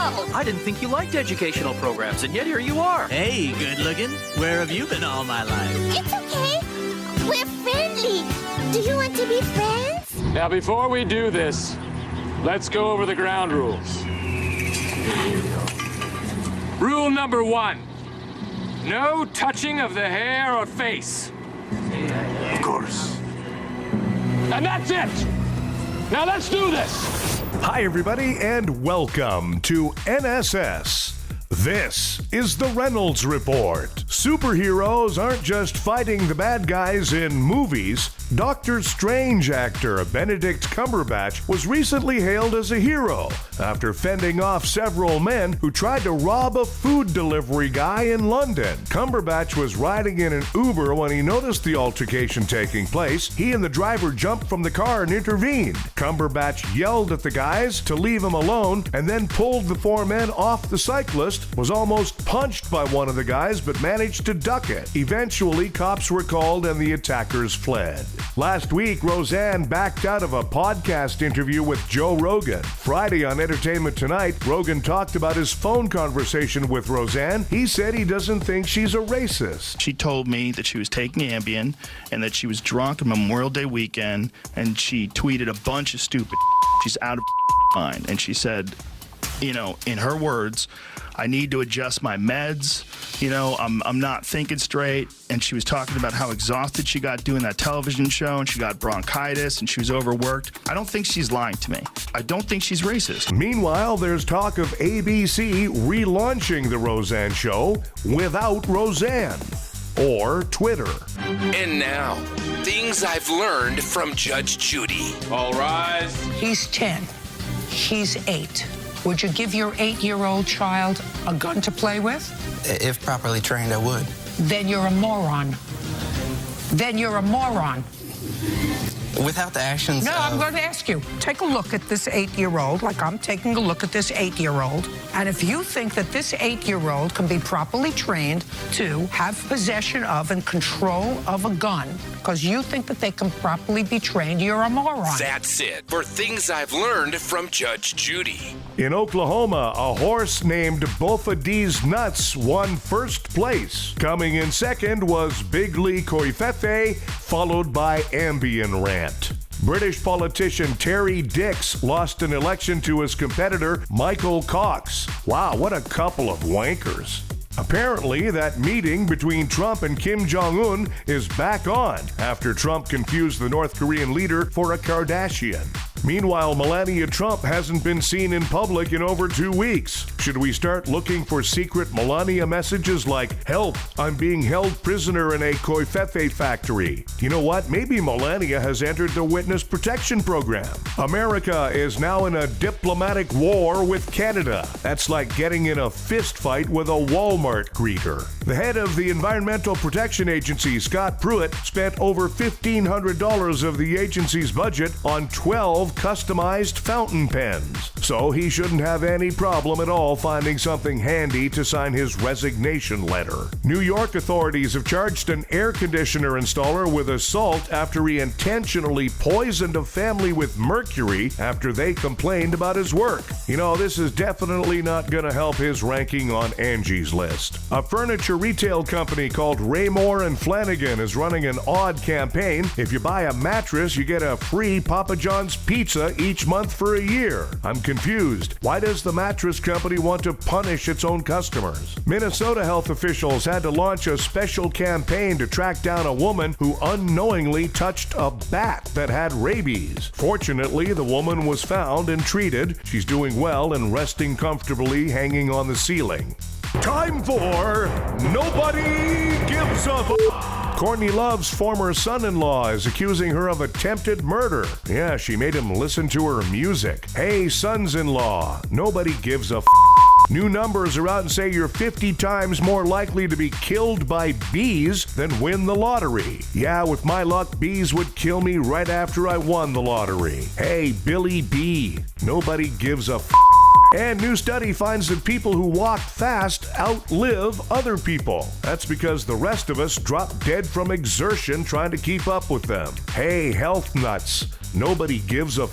Wow! I didn't think you liked educational programs, and yet here you are. Hey, good looking. Where have you been all my life? It's okay. We're friendly. Do you want to be friends? Now, before we do this, let's go over the ground rules. Rule number 1. No touching of the hair or face. Of course. And that's it! Now let's do this! Hi, everybody, and welcome to NSS. This is the Reynolds Report. Superheroes aren't just fighting the bad guys in movies. Doctor Strange actor Benedict Cumberbatch was recently hailed as a hero after fending off several men who tried to rob a food delivery guy in London. Cumberbatch was riding in an Uber when he noticed the altercation taking place. He and the driver jumped from the car and intervened. Cumberbatch yelled at the guys to leave him alone and then pulled the four men off the cyclist, was almost punched by one of the guys but managed to duck it. Eventually, cops were called and the attackers fled. Last week, Roseanne backed out of a podcast interview with Joe Rogan. Friday on Entertainment Tonight, Rogan talked about his phone conversation with Roseanne. He said he doesn't think she's a racist. She told me that she was taking Ambien and that she was drunk on Memorial Day weekend, and she tweeted a bunch of stupid She's out of mind. And she said, you know, in her words, I need to adjust my meds. You know, I'm not thinking straight. And she was talking about how exhausted she got doing that television show, and she got bronchitis and she was overworked. I don't think she's lying to me. I don't think she's racist. Meanwhile, there's talk of ABC relaunching the Roseanne show without Roseanne. Or Twitter. And now, things I've learned from Judge Judy. All rise. He's 10. He's 8. Would you give your 8-year-old child a gun to play with? If properly trained, I would. Then you're a moron. Then you're a moron. Without the actions No, of... I'm going to ask you. Take a look at this 8-year-old, like I'm taking a look at this 8-year-old. And if you think that this 8-year-old can be properly trained to have possession of and control of a gun, because you think that they can properly be trained, you're a moron. That's it for things I've learned from Judge Judy. In Oklahoma, a horse named Bofa D's Nuts won first place. Coming in second was Bigly Koifefe, followed by Ambien Rant. British politician Terry Dix lost an election to his competitor Michael Cox. Wow, what a couple of wankers. Apparently, that meeting between Trump and Kim Jong-un is back on after Trump confused the North Korean leader for a Kardashian. Meanwhile, Melania Trump hasn't been seen in public in over 2 weeks. Should we start looking for secret Melania messages like, "Help, I'm being held prisoner in a Koifefe factory"? You know what? Maybe Melania has entered the witness protection program. America is now in a diplomatic war with Canada. That's like getting in a fist fight with a Walmart greeter. The head of the Environmental Protection Agency, Scott Pruitt, spent over $1,500 of the agency's budget on 12 customized fountain pens. So he shouldn't have any problem at all finding something handy to sign his resignation letter. New York authorities have charged an air conditioner installer with assault after he intentionally poisoned a family with mercury after they complained about his work. You know, this is definitely not going to help his ranking on Angie's List. A furniture retail company called Raymore and Flanagan is running an odd campaign. If you buy a mattress, you get a free Papa John's pizza each month for a year. I'm confused. Why does the mattress company want to punish its own customers? Minnesota health officials had to launch a special campaign to track down a woman who unknowingly touched a bat that had rabies. Fortunately, the woman was found and treated. She's doing well and resting comfortably hanging on the ceiling. Time for Nobody Gives a Courtney Love's former son-in-law is accusing her of attempted murder. Yeah, she made him listen to her music. Hey, sons-in-law, nobody gives a New numbers are out and say you're 50 times more likely to be killed by bees than win the lottery. Yeah, with my luck, bees would kill me right after I won the lottery. Hey, Billy B, nobody gives a And new study finds that people who walk fast outlive other people. That's because the rest of us drop dead from exertion trying to keep up with them. Hey, health nuts, nobody gives a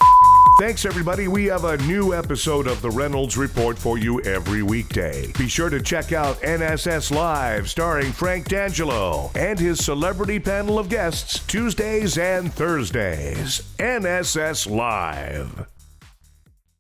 Thanks, everybody. We have a new episode of the Reynolds Report for you every weekday. Be sure to check out NSS Live, starring Frank D'Angelo and his celebrity panel of guests, Tuesdays and Thursdays. NSS Live.